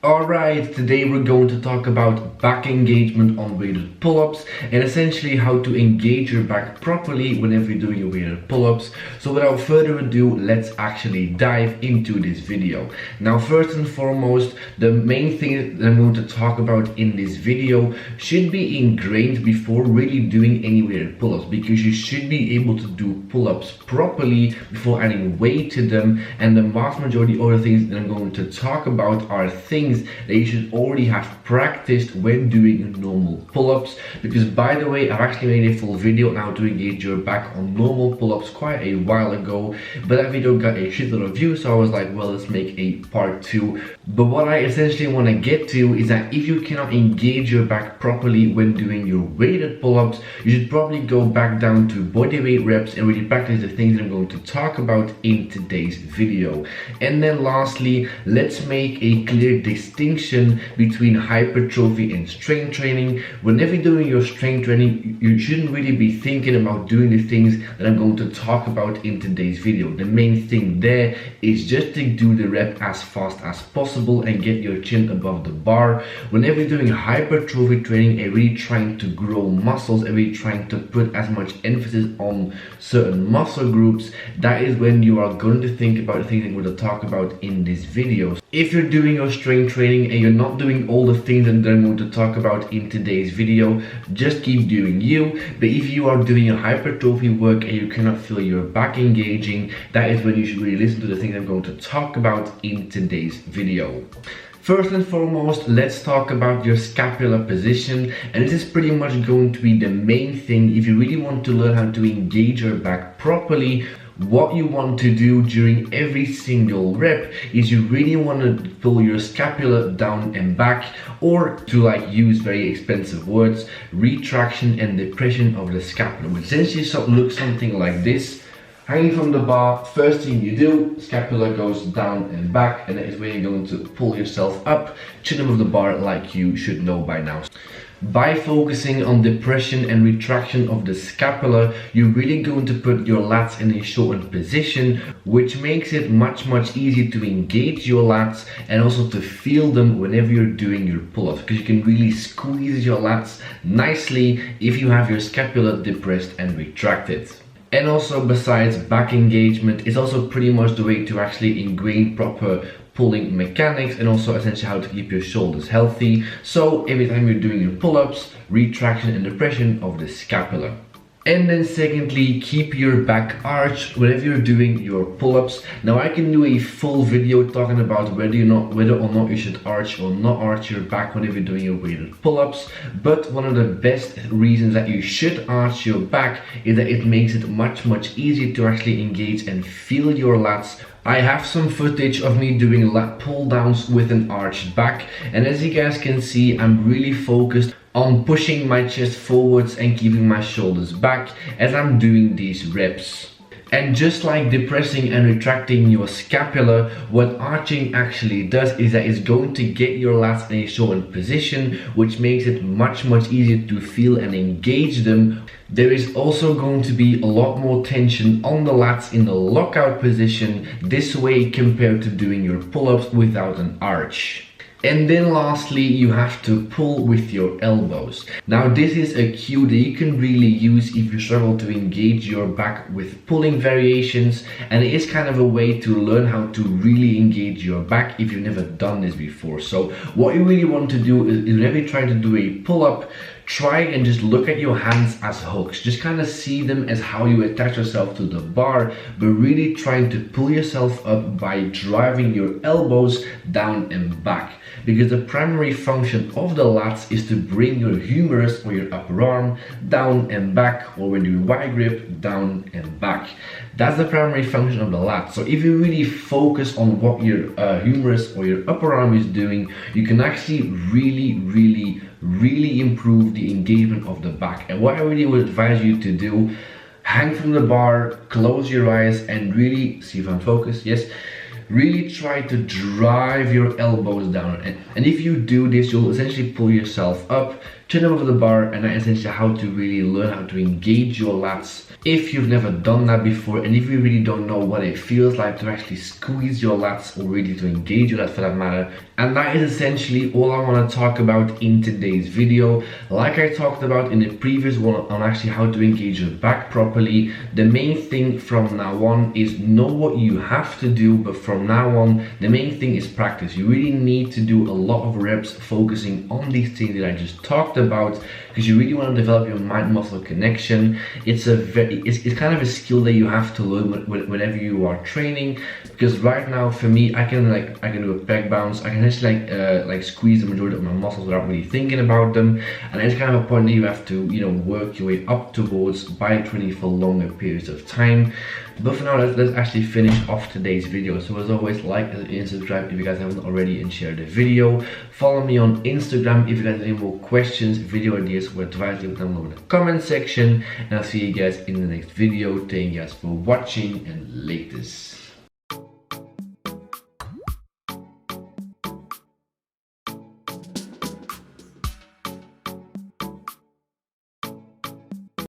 Alright, today we're going to talk about back engagement on weighted pull-ups and essentially how to engage your back properly whenever you're doing your weighted pull-ups. So without further ado, let's actually dive into this video. Now first and foremost, the main thing that I'm going to talk about in this video should be ingrained before really doing any weighted pull-ups, because you should be able to do pull-ups properly before adding weight to them, and the vast majority of the things that I'm going to talk about are things that you should already have practiced when doing normal pull-ups. Because by the way, I've actually made a full video on how to engage your back on normal pull-ups quite a while ago, but that video got a shitload of views, so I was like, well, let's make a part 2. But what I essentially want to get to is that if you cannot engage your back properly when doing your weighted pull-ups, you should probably go back down to body weight reps and really practice the things that I'm going to talk about in today's video. And then lastly, let's make a clear distinction between hypertrophy and strength training. Whenever you're doing your strength training, you shouldn't really be thinking about doing the things that I'm going to talk about in today's video. The main thing there is just to do the rep as fast as possible and get your chin above the bar. Whenever you're doing hypertrophy training and really trying to grow muscles and really trying to put as much emphasis on certain muscle groups, that is when you are going to think about the things I'm going to talk about in this video. If you're doing your strength training and you're not doing all the things that I'm going to talk about in today's video, just keep doing you. But if you are doing a hypertrophy work and you cannot feel your back engaging, that is when you should really listen to the things I'm going to talk about in today's video. First and foremost, let's talk about your scapular position, and this is pretty much going to be the main thing if you really want to learn how to engage your back properly. What you want to do during every single rep is you really want to pull your scapula down and back, or to use very expensive words, retraction and depression of the scapula, which essentially looks something like this. Hanging from the bar, first thing you do, scapula goes down and back, and that is where you're going to pull yourself up, chin above the bar, like you should know by now. By focusing on depression and retraction of the scapula, you're really going to put your lats in a shortened position, which makes it much easier to engage your lats and also to feel them whenever you're doing your pull-ups, because you can really squeeze your lats nicely if you have your scapula depressed and retracted. And also, besides back engagement, it's also pretty much the way to actually ingrain proper pulling mechanics and also essentially how to keep your shoulders healthy. So every time you're doing your pull-ups, retraction and depression of the scapula. And then secondly, keep your back arched whenever you're doing your pull-ups. Now I can do a full video talking about whether or not you should arch or not arch your back whenever you're doing your weighted pull-ups. But one of the best reasons that you should arch your back is that it makes it much easier to actually engage and feel your lats. I have some footage of me doing lat pull downs with an arched back, and as you guys can see, I'm really focused on pushing my chest forwards and keeping my shoulders back as I'm doing these reps. And just like depressing and retracting your scapula, what arching actually does is that it's going to get your lats in a shortened position, which makes it much easier to feel and engage them. There is also going to be a lot more tension on the lats in the lockout position this way compared to doing your pull-ups without an arch. And then lastly, you have to pull with your elbows. Now this is a cue that you can really use if you struggle to engage your back with pulling variations, and it is kind of a way to learn how to really engage your back if you've never done this before. So what you really want to do is whenever you try to do a pull-up, try and just look at your hands as hooks. Just kind of see them as how you attach yourself to the bar, but really trying to pull yourself up by driving your elbows down and back. Because the primary function of the lats is to bring your humerus or your upper arm down and back, or when you do wide grip, down and back. That's the primary function of the lats. So if you really focus on what your humerus or your upper arm is doing, you can actually really improve the engagement of the back. And what I really would advise you to do, hang from the bar, close your eyes, and really see if I'm focused. Yes, really try to drive your elbows down, and if you do this, you'll essentially pull yourself up, turn them over the bar, and that's essentially how to really learn how to engage your lats. If you've never done that before, and if you really don't know what it feels like to actually squeeze your lats, or really to engage your lats for that matter, and that is essentially all I want to talk about in today's video. Like I talked about in the previous one on actually how to engage your back properly, the main thing from now on is know what you have to do, but from now on the main thing is practice. You really need to do a lot of reps focusing on these things that I just talked about, because you really want to develop your mind muscle connection. It's kind of a skill that you have to learn whenever you are training, because right now for me, I can do a pec bounce, I can actually like squeeze the majority of my muscles without really thinking about them, and it's kind of a point that you have to, you know, work your way up towards by training for longer periods of time. But for now, let's actually finish off today's video. So as always, like and subscribe if you guys haven't already, and share the video. Follow me on Instagram if you guys have any more questions, video ideas, or advice, leave them below in the comment section. And I'll see you guys in the next video. Thank you guys for watching, and latest.